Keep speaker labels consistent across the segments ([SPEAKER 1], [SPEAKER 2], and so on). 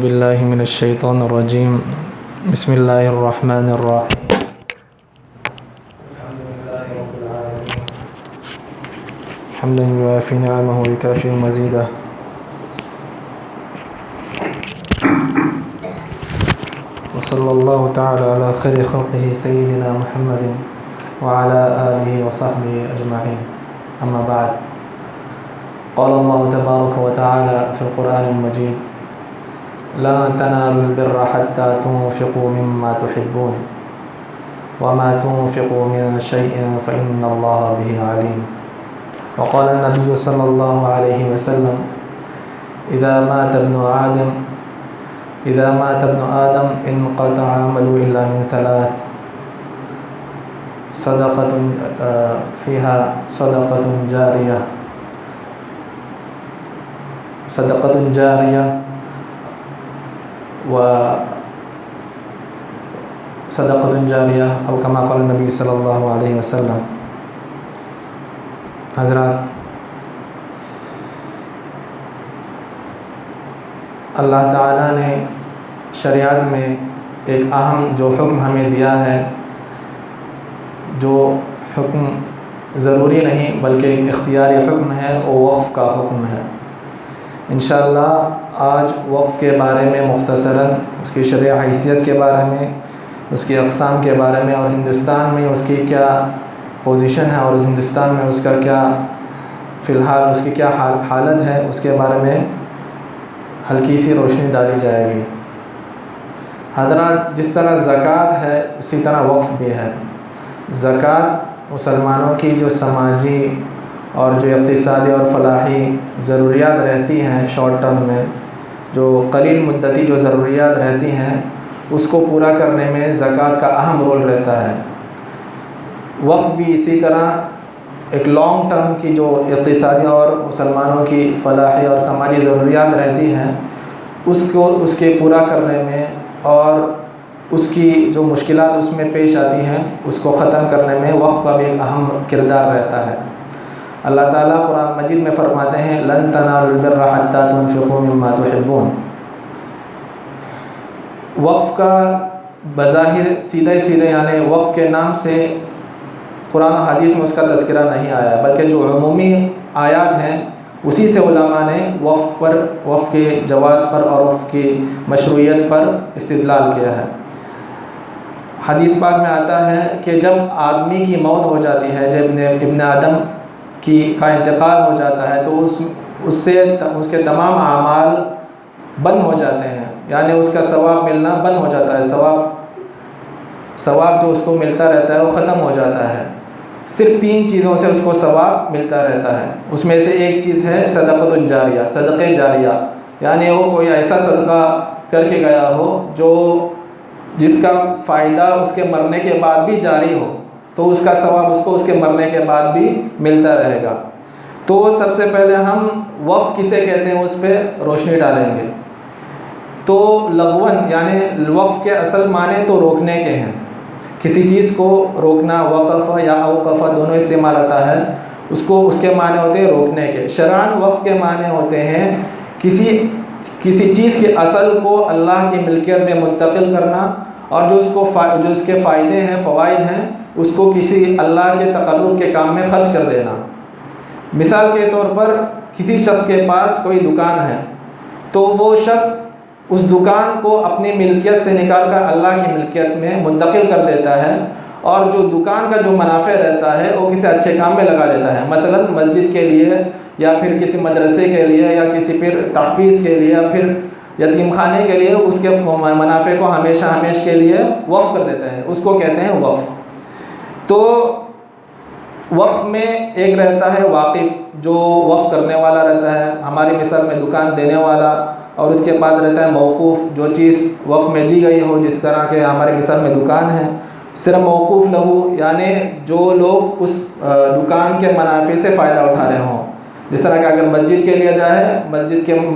[SPEAKER 1] باللہ من الشیطان الرجیم بسم اللہ الرحمن الرحیم حمدا یوافی نعمہ ویکافی مزیدہ وصلی اللہ تعالی علی خیر خلقہ سیدنا محمد وعلى آلہ وصحبہ اجمعین اما بعد قال اللہ تبارک وتعالی فی القرآن المجید لا تنالوا البر حتى تنفقوا مما تحبون وما تنفقوا من شيء فإن الله به عليم وقال النبي صلى الله عليه وسلم إذا مات ابن آدم انقطع عمله إلا من ثلاث صدقة فيها صدقة جارية صدقۃ جاریہ او کما قال نبی صلی اللہ علیہ وسلم۔ حضرات، اللہ تعالیٰ نے شریعت میں ایک اہم جو حکم ہمیں دیا ہے، جو حکم ضروری نہیں بلکہ ایک اختیاری حکم ہے، وہ وقف کا حکم ہے۔ انشاءاللہ آج وقف کے بارے میں مختصراً اس کی شرعی حیثیت کے بارے میں، اس کی اقسام کے بارے میں، اور ہندوستان میں اس کی کیا پوزیشن ہے، اور اس ہندوستان میں اس کا کیا فی الحال اس کی کیا حالت ہے، اس کے بارے میں ہلکی سی روشنی ڈالی جائے گی۔ حضرات، جس طرح زکوٰۃ ہے اسی طرح وقف بھی ہے۔ زکوٰۃ مسلمانوں کی جو سماجی اور جو اقتصادی اور فلاحی ضروریات رہتی ہیں، شارٹ ٹرم میں جو قلیل مدتی جو ضروریات رہتی ہیں، اس کو پورا کرنے میں زکوٰۃ کا اہم رول رہتا ہے۔ وقف بھی اسی طرح ایک لانگ ٹرم کی جو اقتصادی اور مسلمانوں کی فلاحی اور سماجی ضروریات رہتی ہیں، اس کے پورا کرنے میں اور اس کی جو مشکلات اس میں پیش آتی ہیں اس کو ختم کرنے میں وقف کا بھی ایک اہم کردار رہتا ہے۔ اللہ تعالیٰ قرآن مجید میں فرماتے ہیں لن تنالوا البر حتى تنفقوا مما تحبون۔ وقف کا بظاہر سیدھے یعنی وقف کے نام سے قرآن و حدیث میں اس کا تذکرہ نہیں آیا، بلکہ جو عمومی آیات ہیں اسی سے علماء نے وقف کے جواز پر اور وقف کی مشروعیت پر استدلال کیا ہے۔ حدیث پاک میں آتا ہے کہ جب آدمی کی موت ہو جاتی ہے، جب ابن آدم کا انتقال ہو جاتا ہے، تو اس سے اس کے تمام اعمال بند ہو جاتے ہیں، یعنی اس کا ثواب ملنا بند ہو جاتا ہے، ثواب جو اس کو ملتا رہتا ہے وہ ختم ہو جاتا ہے۔ صرف 3 چیزوں سے اس کو ثواب ملتا رہتا ہے۔ اس میں سے ایک چیز ہے صدقۃ جاریہ، صدقہ جاریہ، یعنی وہ کوئی ایسا صدقہ کر کے گیا ہو جس کا فائدہ اس کے مرنے کے بعد بھی جاری ہو، تو اس کا ثواب اس کو اس کے مرنے کے بعد بھی ملتا رہے گا۔ تو سب سے پہلے ہم وقف کسے کہتے ہیں اس پہ روشنی ڈالیں گے۔ تو لغون یعنی وقف کے اصل معنی تو روکنے کے ہیں، کسی چیز کو روکنا، وقف یا اوقف دونوں استعمال آتا ہے، اس کے معنی ہوتے ہیں روکنے کے۔ شرعاً وقف کے معنی ہوتے ہیں کسی چیز کے اصل کو اللہ کی ملکیت میں منتقل کرنا، اور جو اس کے فائدے ہیں، فوائد ہیں، اس کو کسی اللہ کے تقرب کے کام میں خرچ کر دینا۔ مثال کے طور پر کسی شخص کے پاس کوئی دکان ہے، تو وہ شخص اس دکان کو اپنی ملکیت سے نکال کر اللہ کی ملکیت میں منتقل کر دیتا ہے، اور جو دکان کا جو منافع رہتا ہے وہ کسی اچھے کام میں لگا دیتا ہے، مثلا مسجد کے لیے، یا پھر کسی مدرسے کے لیے، یا کسی پھر تحفیظ کے لیے، یا پھر یتیم خانے کے لیے، اس کے منافع کو ہمیشہ کے لیے وقف کر دیتا ہے، اس کو کہتے ہیں وقف۔ تو وقف میں ایک رہتا ہے واقف، جو وقف کرنے والا رہتا ہے، ہماری مثال میں دکان دینے والا، اور اس کے بعد رہتا ہے موقوف، جو چیز وقف میں دی گئی ہو، جس طرح کے ہماری مثال میں دکان ہے، صرف موقوف لہو، یعنی جو لوگ اس دکان کے منافع سے فائدہ اٹھا رہے ہوں، جس طرح کہ اگر مسجد کے لیے دیا ہے، مسجد کے لیے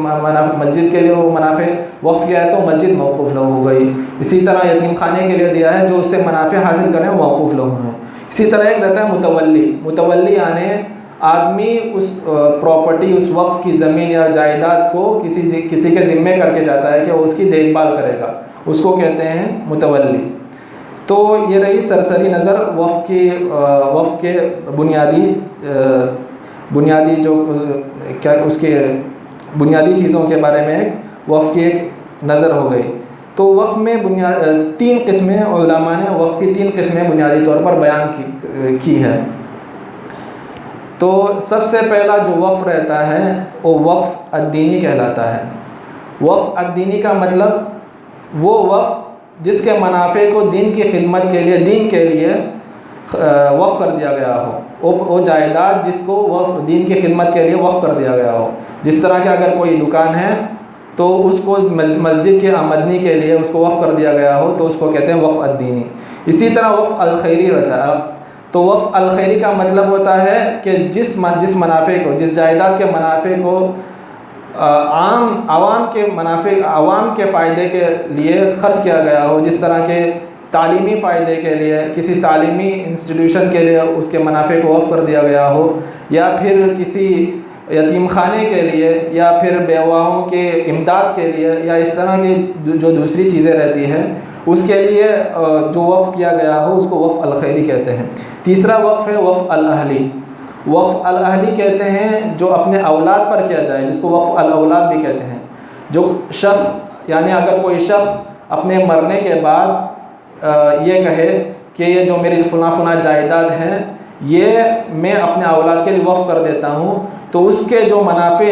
[SPEAKER 1] وہ منافع وقف کیا ہے تو مسجد موقوف لہو ہو گئی۔ اسی طرح یتیم خانے کے لیے دیا ہے، جو اس سے منافع حاصل کریں وہ موقوف لہو ہیں۔ اسی طرح ایک رہتا ہے متولی یعنی آدمی اس پراپرٹی، اس وقف کی زمین یا جائیداد کو کسی کے ذمے کر کے جاتا ہے کہ وہ اس کی دیکھ بھال کرے گا، اس کو کہتے ہیں متولی۔ تو یہ رہی سرسری نظر وقف کے بنیادی جو کیا اس کے بنیادی چیزوں کے بارے میں وقف کی ایک نظر ہو گئی۔ تو وقف میں تین قسمیں، علماء نے وقف کی تین قسمیں بنیادی طور پر بیان کی ہے۔ تو سب سے پہلا جو وقف رہتا ہے وہ وقف الدینی کہلاتا ہے۔ وقف الدینی کا مطلب وہ وقف جس کے منافع کو دین کی خدمت کے لیے، دین کے لیے وقف کر دیا گیا ہو، وہ جائیداد جس کو وقف دین کی خدمت کے لیے وقف کر دیا گیا ہو۔ جس طرح کہ اگر کوئی دکان ہے تو اس کو مسجد کے آمدنی کے لیے اس کو وقف کر دیا گیا ہو تو اس کو کہتے ہیں وقف الدینی۔ اسی طرح وقف الخیری رہتا ہے۔ تو وقف الخیری کا مطلب ہوتا ہے کہ جس منافع کو، جس جائیداد کے منافع کو عوام کے فائدے کے لیے خرچ کیا گیا ہو، جس طرح کے تعلیمی فائدے کے لیے، کسی تعلیمی انسٹیٹیوشن کے لیے اس کے منافع کو وقف کر دیا گیا ہو، یا پھر کسی یتیم خانے کے لیے، یا پھر بیواؤں کے امداد کے لیے، یا اس طرح کی جو دوسری چیزیں رہتی ہیں اس کے لیے جو وقف کیا گیا ہو اس کو وقف الخیری کہتے ہیں۔ تیسرا وقف ہے وقف الاہلی۔ وقف الاہلی کہتے ہیں جو اپنے اولاد پر کیا جائے، جس کو وقف الاولاد بھی کہتے ہیں۔ جو شخص، یعنی اگر کوئی شخص اپنے مرنے کے بعد یہ کہے کہ یہ جو میری فلاں جائیداد ہیں یہ میں اپنے اولاد کے لیے وقف کر دیتا ہوں، تو اس کے جو منافع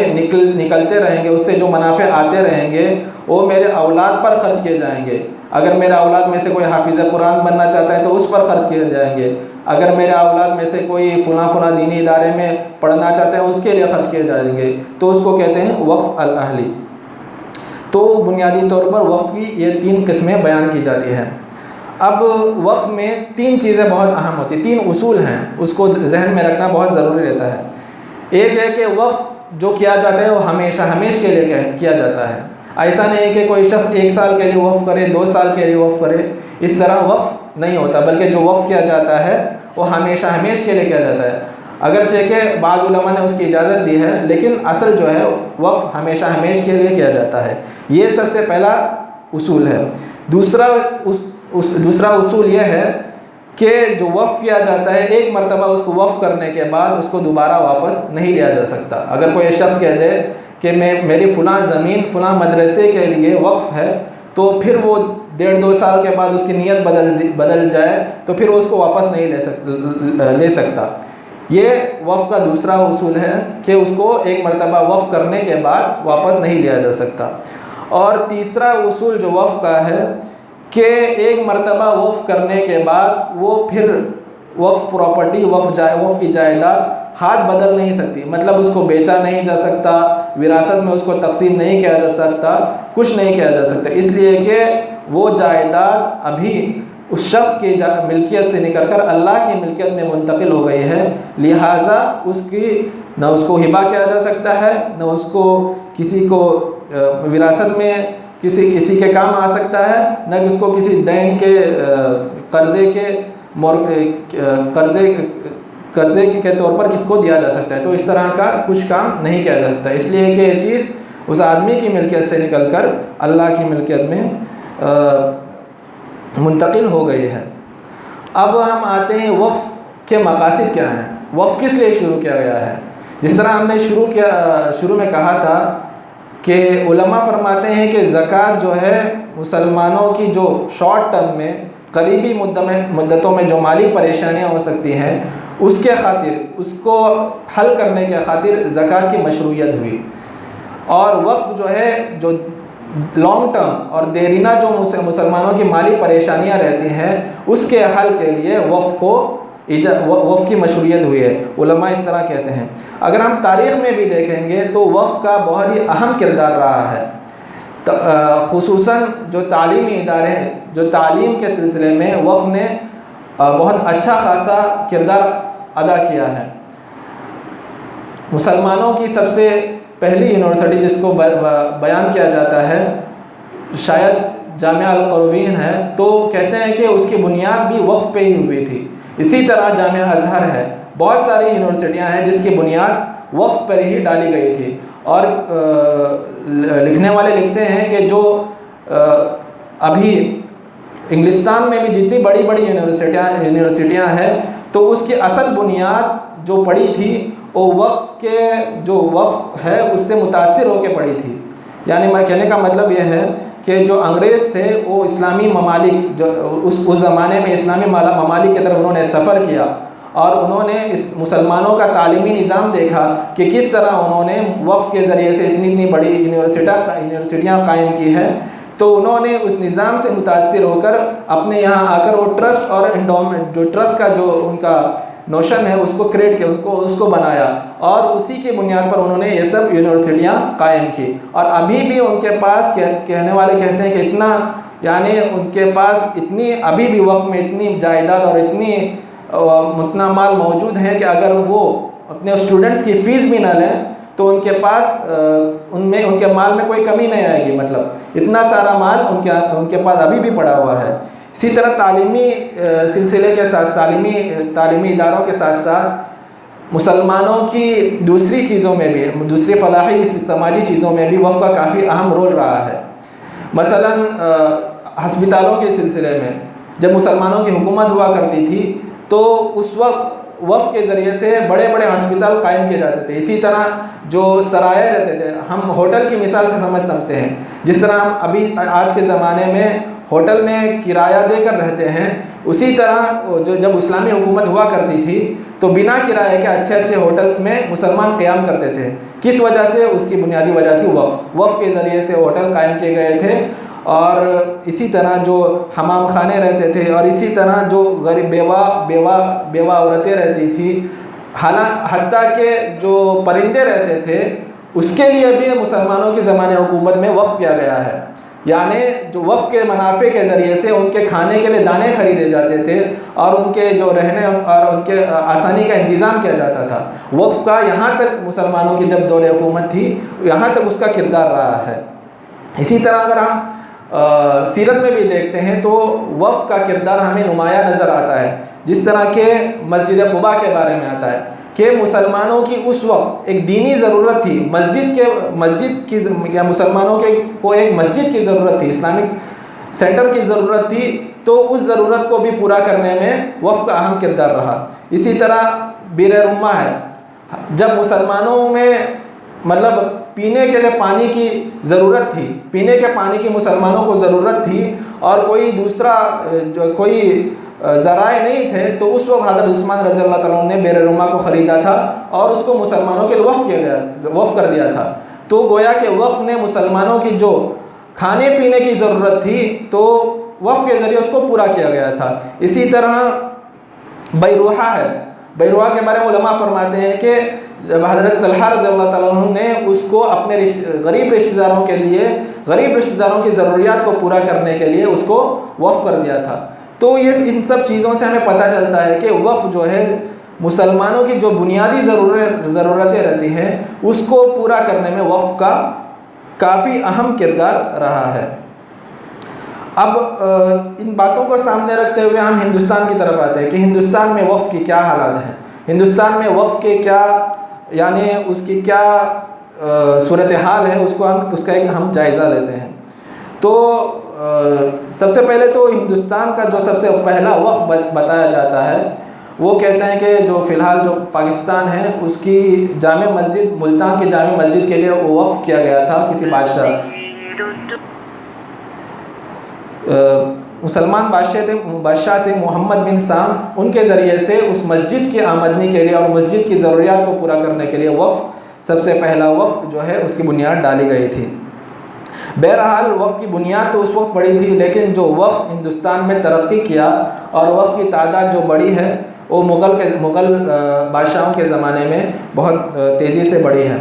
[SPEAKER 1] نکلتے رہیں گے، اس سے جو منافع آتے رہیں گے وہ میرے اولاد پر خرچ کیے جائیں گے۔ اگر میرے اولاد میں سے کوئی حافظ قرآن بننا چاہتا ہے تو اس پر خرچ کیے جائیں گے۔ اگر میرے اولاد میں سے کوئی فلاں دینی ادارے میں پڑھنا چاہتے ہیں اس کے لیے خرچ کیے جائیں گے، تو اس کو کہتے ہیں وقف الاہلی۔ تو بنیادی طور پر وقف کی یہ تین قسمیں بیان کی جاتی ہیں۔ اب وقف میں تین چیزیں بہت اہم ہوتی ہیں، تین اصول ہیں، اس کو ذہن میں رکھنا بہت ضروری رہتا ہے۔ ایک ہے کہ وقف جو کیا جاتا ہے وہ ہمیشہ کے لیے کیا جاتا ہے۔ ایسا نہیں ہے کہ کوئی شخص 1 سال کے لیے وقف کرے، 2 سال کے لیے وقف کرے، اس طرح وقف نہیں ہوتا، بلکہ جو وقف کیا جاتا ہے وہ ہمیشہ کے لیے کیا جاتا ہے۔ اگرچہ کہ بعض علماء نے اس کی اجازت دی ہے، لیکن اصل جو ہے وقف ہمیشہ کے لیے کیا جاتا ہے۔ یہ سب سے پہلا اصول ہے۔ دوسرا اصول یہ ہے کہ جو وقف کیا جاتا ہے ایک مرتبہ اس کو وقف کرنے کے بعد اس کو دوبارہ واپس نہیں لیا جا سکتا۔ اگر کوئی شخص کہہ دے کہ میری فلاں زمین فلاں مدرسے کے لیے وقف ہے، تو پھر وہ 1.5-2 سال کے بعد اس کی نیت بدل جائے تو پھر اس کو واپس نہیں لے سکتا۔ یہ وقف کا دوسرا اصول ہے کہ اس کو ایک مرتبہ وقف کرنے کے بعد واپس نہیں لیا جا سکتا۔ اور تیسرا اصول جو وقف کا ہے کہ ایک مرتبہ وقف کرنے کے بعد وہ پھر وقف پراپرٹی، وقف کی جائیداد ہاتھ بدل نہیں سکتی، مطلب اس کو بیچا نہیں جا سکتا، وراثت میں اس کو تقسیم نہیں کیا جا سکتا، کچھ نہیں کیا جا سکتا، اس لیے کہ وہ جائیداد ابھی اس شخص کی ملکیت سے نکل کر اللہ کی ملکیت میں منتقل ہو گئی ہے، لہٰذا نہ اس کو ہبہ کیا جا سکتا ہے، نہ اس کو کسی کو وراثت میں کسی کے کام آ سکتا ہے، نہ اس کو کسی دین کے قرضے کے طور پر کس کو دیا جا سکتا ہے۔ تو اس طرح کا کچھ کام نہیں کیا جا سکتا، اس لیے کہ یہ چیز اس آدمی کی ملکیت سے نکل کر اللہ کی ملکیت میں منتقل ہو گئی ہے۔ اب ہم آتے ہیں وقف کے مقاصد کیا ہیں، وقف کس لیے شروع کیا گیا ہے۔ جس طرح ہم نے شروع میں کہا تھا کہ علماء فرماتے ہیں کہ زکوٰۃ جو ہے مسلمانوں کی جو شارٹ ٹرم میں قریبی مدتوں میں جو مالی پریشانیاں ہو سکتی ہیں اس کے خاطر، اس کو حل کرنے کے خاطر زکوٰۃ کی مشروعیت ہوئی۔ اور وقف جو ہے جو لانگ ٹرم اور دیرینہ جو مسلمانوں کی مالی پریشانیاں رہتی ہیں اس کے حل کے لیے وقف کی مشروعیت ہوئی ہے، علماء اس طرح کہتے ہیں۔ اگر ہم تاریخ میں بھی دیکھیں گے تو وقف کا بہت ہی اہم کردار رہا ہے، خصوصاً جو تعلیمی ادارے ہیں، جو تعلیم کے سلسلے میں وقف نے بہت اچھا خاصا کردار ادا کیا ہے۔ مسلمانوں کی سب سے پہلی یونیورسٹی جس کو بیان کیا جاتا ہے شاید جامعہ القروین ہے، تو کہتے ہیں کہ اس کی بنیاد بھی وقف پہ ہی ہوئی تھی۔ اسی طرح جامعہ ازہر ہے، بہت ساری یونیورسٹیاں ہیں جس کی بنیاد وقف پر ہی ڈالی گئی تھی. اور لکھنے والے لکھتے ہیں کہ جو ابھی انگلستان میں بھی جتنی بڑی بڑی یونیورسٹیاں ہیں تو اس کی اصل بنیاد جو پڑی تھی وہ وقف کے جو وقف ہے اس سے متاثر ہو کے پڑی تھی. یعنی میں کہنے کا مطلب یہ ہے کہ جو انگریز تھے وہ اسلامی ممالک جو اس زمانے میں اسلامی ممالک کی طرف انہوں نے سفر کیا اور انہوں نے اس مسلمانوں کا تعلیمی نظام دیکھا کہ کس طرح انہوں نے وقف کے ذریعے سے اتنی بڑی یونیورسٹیاں قائم کی ہے. تو انہوں نے اس نظام سے متاثر ہو کر اپنے یہاں آ کر وہ ٹرسٹ اور انڈومنٹ جو ٹرسٹ کا جو ان کا نوشن ہے اس کو کریٹ کیا, اس کو بنایا اور اسی کی بنیاد پر انہوں نے یہ سب یونیورسٹیاں قائم کی. اور ابھی بھی ان کے پاس کہنے والے کہتے ہیں کہ اتنا یعنی ان کے پاس اتنی ابھی بھی وقف میں اتنی جائیداد اور اتنا مال موجود ہے کہ اگر وہ اپنے اسٹوڈنٹس کی فیس بھی نہ لیں تو ان کے پاس ان کے مال میں کوئی کمی نہیں آئے گی. مطلب اتنا سارا مال ان کے پاس ابھی بھی پڑا ہوا ہے. اسی طرح تعلیمی سلسلے کے ساتھ تعلیمی اداروں کے ساتھ ساتھ مسلمانوں کی دوسری چیزوں میں بھی دوسری فلاحی سماجی چیزوں میں بھی وقف کا کافی اہم رول رہا ہے. مثلا ہسپتالوں کے سلسلے میں جب مسلمانوں کی حکومت ہوا کرتی تھی تو اس وقت وقف کے ذریعے سے بڑے بڑے ہسپتال قائم کیے جاتے تھے. اسی طرح جو سرائے رہتے تھے, ہم ہوٹل کی مثال سے سمجھ سکتے ہیں, جس طرح ہم ابھی آج کے زمانے میں ہوٹل میں کرایہ دے کر رہتے ہیں, اسی طرح جب اسلامی حکومت ہوا کرتی تھی تو بنا کرایہ کے اچھے ہوٹلس میں مسلمان قیام کرتے تھے. کس وجہ سے؟ اس کی بنیادی وجہ تھی وقف کے ذریعے سے ہوٹل قائم کیے گئے تھے. اور اسی طرح جو حمام خانے رہتے تھے اور اسی طرح جو غریب بیوہ عورتیں رہتی تھی, حتیٰ کہ جو پرندے رہتے تھے اس کے لیے بھی مسلمانوں کی زمانے حکومت میں وقف کیا گیا ہے. یعنی جو وقف کے منافع کے ذریعے سے ان کے کھانے کے لیے دانے خریدے جاتے تھے اور ان کے جو رہنے اور ان کے آسانی کا انتظام کیا جاتا تھا. وقف کا یہاں تک مسلمانوں کی جب دور حکومت تھی یہاں تک اس کا کردار رہا ہے. اسی طرح اگر ہم سیرت میں بھی دیکھتے ہیں تو وقف کا کردار ہمیں نمایاں نظر آتا ہے. جس طرح کہ مسجد قباء کے بارے میں آتا ہے کہ مسلمانوں کی اس وقت ایک دینی ضرورت تھی, مسلمانوں کو ایک مسجد کی ضرورت تھی, اسلامک سینٹر کی ضرورت تھی, تو اس ضرورت کو بھی پورا کرنے میں وقف کا اہم کردار رہا. اسی طرح بئر رمہ ہے, جب مسلمانوں میں مطلب پینے کے لیے پانی کی ضرورت تھی, پینے کے پانی کی مسلمانوں کو ضرورت تھی اور کوئی دوسرا کوئی ذرائع نہیں تھے, تو اس وقت حضرت عثمان رضی اللہ تعالیٰ عنہ نے بئر رمہ کو خریدا تھا اور اس کو مسلمانوں کے لیے وقف کر دیا تھا. تو گویا کہ وقف نے مسلمانوں کی جو کھانے پینے کی ضرورت تھی تو وقف کے ذریعے اس کو پورا کیا گیا تھا. اسی طرح بیروحہ ہے, بیروحہ کے بارے میں علماء فرماتے ہیں کہ جب حضرت طلحہ رضی اللہ تعالیٰ عنہ نے اس کو اپنے غریب رشتہ داروں کی ضروریات کو پورا کرنے کے لیے اس کو وقف کر دیا تھا. تو یہ ان سب چیزوں سے ہمیں پتہ چلتا ہے کہ وقف جو ہے مسلمانوں کی جو بنیادی ضرورتیں رہتی ہیں اس کو پورا کرنے میں وقف کا کافی اہم کردار رہا ہے. اب ان باتوں کو سامنے رکھتے ہوئے ہم ہندوستان کی طرف آتے ہیں کہ ہندوستان میں وقف کی کیا حالات ہیں, ہندوستان میں وقف کے کیا یعنی اس کی کیا صورتحال ہے, اس کا ایک ہم جائزہ لیتے ہیں. تو سب سے پہلے تو ہندوستان کا جو سب سے پہلا وقف بتایا جاتا ہے وہ کہتے ہیں کہ جو فی الحال جو پاکستان ہے اس کی جامع مسجد, ملتان کی جامع مسجد کے لیے وہ وقف کیا گیا تھا کسی مسلمان بادشاہ تھے محمد بن سام, ان کے ذریعے سے اس مسجد کی آمدنی کے لیے اور مسجد کی ضروریات کو پورا کرنے کے لیے وقف سب سے پہلا وقف جو ہے اس کی بنیاد ڈالی گئی تھی. بہرحال وقف کی بنیاد تو اس وقت پڑی تھی, لیکن جو وقف ہندوستان میں ترقی کیا اور وقف کی تعداد جو بڑی ہے وہ مغل بادشاہوں کے زمانے میں بہت تیزی سے بڑھی ہے.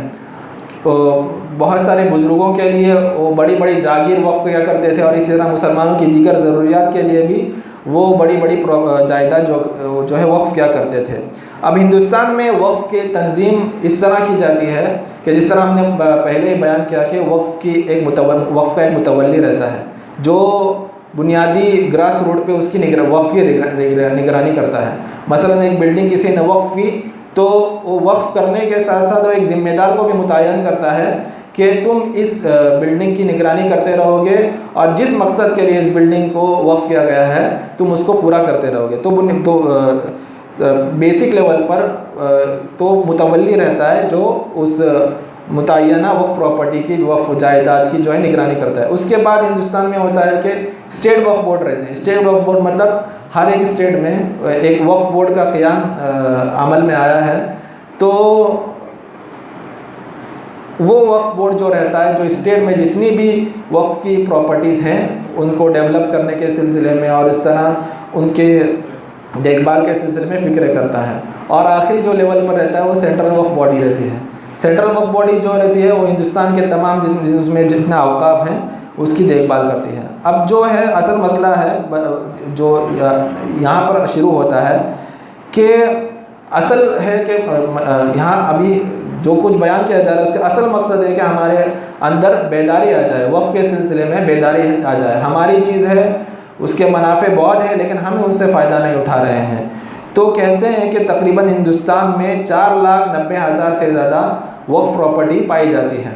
[SPEAKER 1] بہت سارے بزرگوں کے لیے وہ بڑی بڑی جاگیر وقف کیا کرتے تھے اور اسی طرح مسلمانوں کی دیگر ضروریات کے لیے بھی وہ بڑی جائیداد جو ہے وقف کیا کرتے تھے. اب ہندوستان میں وقف کی تنظیم اس طرح کی جاتی ہے کہ جس طرح ہم نے پہلے ہی بیان کیا کہ وقف کا ایک متولی رہتا ہے جو بنیادی گراس روٹ پہ اس کی وقف کی نگرانی کرتا ہے۔ مثلا ایک بلڈنگ کسی نے وقف کی تو وہ وقف کرنے کے ساتھ ساتھ وہ ایک ذمہ دار کو بھی متعین کرتا ہے کہ تم اس بلڈنگ کی نگرانی کرتے رہو گے اور جس مقصد کے لیے اس بلڈنگ کو وقف کیا گیا ہے تم اس کو پورا کرتے رہو گے۔ تو بیسک لیول پر تو متولی رہتا ہے جو اس متعینہ وقف پراپرٹی کی وقف جائیداد کی جو ہے نگرانی کرتا ہے۔ اس کے بعد ہندوستان میں ہوتا ہے کہ اسٹیٹ وقف بورڈ رہتے ہیں۔ اسٹیٹ وقف بورڈ مطلب ہر ایک اسٹیٹ میں ایک وقف بورڈ کا قیام عمل میں آیا ہے۔ تو وہ وقف بورڈ جو رہتا ہے جو اسٹیٹ میں جتنی بھی وقف کی پراپرٹیز ہیں ان کو ڈیولپ کرنے کے سلسلے میں اور اس طرح ان کے دیکھ بھال کے سلسلے میں فکر کرتا ہے۔ اور آخری جو لیول پر رہتا ہے وہ سینٹرل وقف باڈی رہتی ہے۔ سینٹرل وقف باڈی جو رہتی ہے وہ ہندوستان کے تمام اس میں جتنے اوقاف ہیں اس کی دیکھ بھال کرتی ہے۔ اب جو ہے اصل مسئلہ ہے جو یہاں پر شروع ہوتا ہے کہ اصل ہے کہ یہاں ابھی جو کچھ بیان کیا جا رہا ہے اس کا اصل مقصد ہے کہ ہمارے اندر بیداری آ جائے، وقف کے سلسلے میں بیداری آ جائے۔ ہماری چیز ہے، اس کے منافع بہت ہیں لیکن ہم ان سے فائدہ نہیں اٹھا رہے ہیں۔ تو کہتے ہیں کہ تقریباً ہندوستان میں 4,90,000 سے زیادہ وقف پراپرٹی پائی جاتی ہے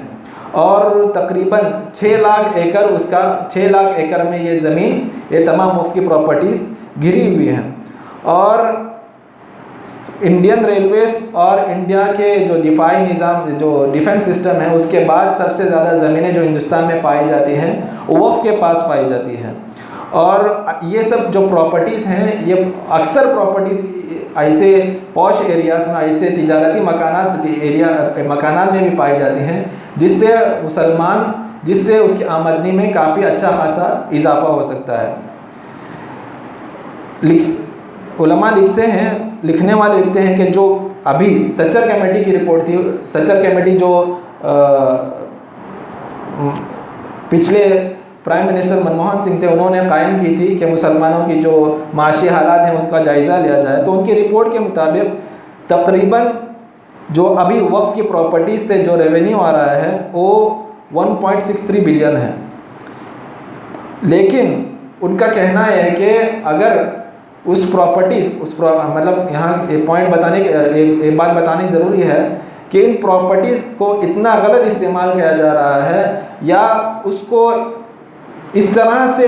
[SPEAKER 1] اور تقریباً 6 لاکھ ایکڑ میں یہ زمین، یہ تمام وقف کی پراپرٹیز گھری ہوئی ہیں۔ اور انڈین ریلویز اور انڈیا کے جو دفاعی نظام جو ڈیفنس سسٹم ہے اس کے بعد سب سے زیادہ زمینیں جو ہندوستان میں پائی جاتی ہیں وہ وقف کے پاس پائی جاتی ہیں۔ اور یہ سب جو پراپرٹیز ہیں یہ اکثر پراپرٹیز ایسے پوش ایریاز میں، ایسے تجارتی مکانات میں بھی پائی جاتی ہیں جس سے اس کی آمدنی میں کافی اچھا خاصا اضافہ ہو سکتا ہے۔ علماء لکھنے والے لکھتے ہیں کہ جو ابھی سچر کمیٹی کی رپورٹ تھی، سچر کمیٹی جو پچھلے پرائم منسٹر منموہن سنگھ تھے انہوں نے قائم کی تھی کہ مسلمانوں کی جو معاشی حالات ہیں ان کا جائزہ لیا جائے، تو ان کی رپورٹ کے مطابق تقریباً جو ابھی وقف کی پراپرٹیز سے جو ریونیو آ رہا ہے وہ 1.63 بلین ہے۔ لیکن ان کا کہنا ہے کہ اگر اس پراپرٹیز مطلب یہاں ایک بات بتانی ضروری ہے کہ ان پراپرٹیز کو اتنا غلط استعمال کیا جا رہا ہے یا اس کو اس طرح سے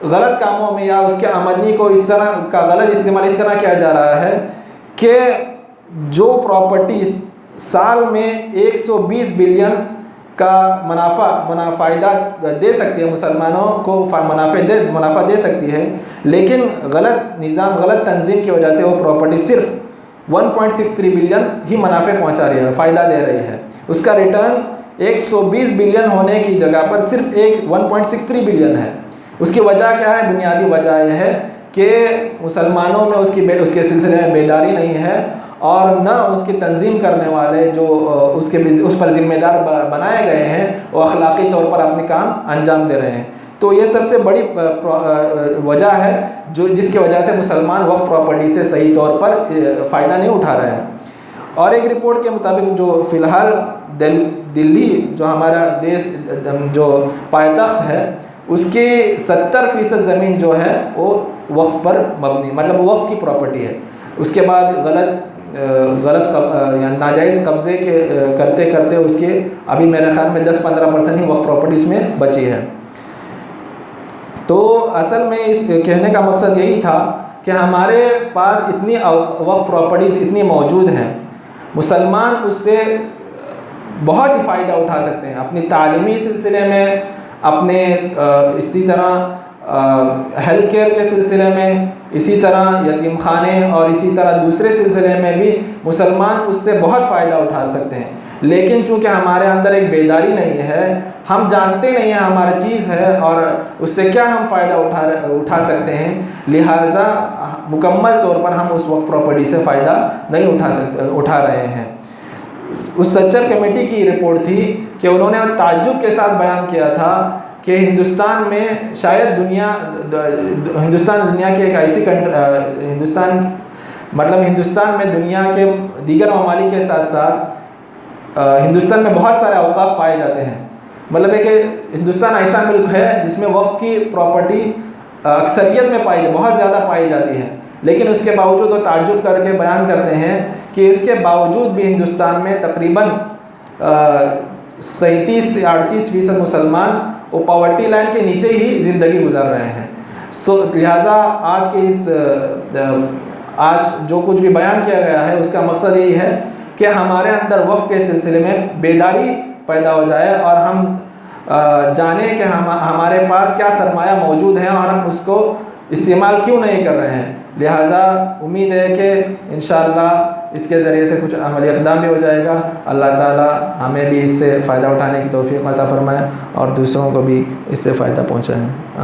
[SPEAKER 1] غلط کاموں میں یا اس کے آمدنی کو اس طرح کا غلط استعمال اس طرح کیا جا رہا ہے کہ جو پراپرٹیز سال میں 120 بلین کا فائدہ دے سکتی ہے، مسلمانوں کو منافع دے سکتی ہے، لیکن غلط نظام، غلط تنظیم کی وجہ سے وہ پراپرٹی صرف 1.63 بلین ہی منافع پہنچا رہی ہے، فائدہ دے رہی ہے۔ اس کا ریٹرن 120 بلین ہونے کی جگہ پر صرف 1.63 بلین ہے۔ اس کی وجہ کیا ہے؟ بنیادی وجہ یہ ہے کہ مسلمانوں میں اس کے سلسلے میں بیداری نہیں ہے اور نہ اس کی تنظیم کرنے والے جو اس پر ذمہ دار بنائے گئے ہیں وہ اخلاقی طور پر اپنے کام انجام دے رہے ہیں۔ تو یہ سب سے بڑی وجہ ہے جس کی وجہ سے مسلمان وقف پراپرٹی سے صحیح طور پر فائدہ نہیں اٹھا رہے ہیں۔ اور ایک رپورٹ کے مطابق جو فی الحال دلی جو ہمارا دیش جو پائے تخت ہے اس کی 70% زمین جو ہے وہ وقف پر مبنی، مطلب وقف کی پراپرٹی ہے۔ اس کے بعد غلط یا ناجائز قبضے کرتے کرتے اس کے ابھی میرے خیال میں 10-15% ہی وقف پراپرٹی اس میں بچی ہے۔ تو اصل میں اس کہنے کا مقصد یہی تھا کہ ہمارے پاس اتنی وقف پراپرٹیز اتنی موجود ہیں، مسلمان اس سے بہت ہی فائدہ اٹھا سکتے ہیں اپنی تعلیمی سلسلے میں، اپنے اسی طرح ہیلتھ کیئر کے سلسلے میں، اسی طرح یتیم خانے اور اسی طرح دوسرے سلسلے میں بھی مسلمان اس سے بہت فائدہ اٹھا سکتے ہیں۔ لیکن چونکہ ہمارے اندر ایک بیداری نہیں ہے، ہم جانتے نہیں ہیں ہماری چیز ہے اور اس سے کیا ہم فائدہ اٹھا سکتے ہیں، لہٰذا مکمل طور پر ہم اس وقف پراپرٹی سے فائدہ نہیں اٹھا رہے ہیں۔ اس سچر کمیٹی کی رپورٹ تھی کہ انہوں نے تعجب کے ساتھ بیان کیا تھا کہ ہندوستان میں شاید دنیا کے ایک ایسی ہندوستان میں دنیا کے دیگر ممالک کے ساتھ ساتھ ہندوستان میں بہت سارے اوقاف پائے جاتے ہیں مطلب ہے کہ ہندوستان ایسا ملک ہے جس میں وقف کی پراپرٹی اکثریت میں بہت زیادہ پائی جاتی ہے، لیکن اس کے باوجود وہ تعجب کر کے بیان کرتے ہیں کہ اس کے باوجود بھی ہندوستان میں تقریباً 37 سے 38% مسلمان وہ پاورٹی لائن کے نیچے ہی زندگی گزار رہے ہیں۔ لہٰذا آج جو کچھ بھی بیان کیا گیا ہے اس کا مقصد یہی ہے کہ ہمارے اندر وقف کے سلسلے میں بیداری پیدا ہو جائے اور ہم جانیں کہ ہمارے پاس کیا سرمایہ موجود ہے اور ہم اس کو استعمال کیوں نہیں کر رہے ہیں۔ لہٰذا امید ہے کہ انشاءاللہ اس کے ذریعے سے کچھ عملی اقدام بھی ہو جائے گا۔ اللہ تعالی ہمیں بھی اس سے فائدہ اٹھانے کی توفیق عطا فرمائے اور دوسروں کو بھی اس سے فائدہ پہنچائیں۔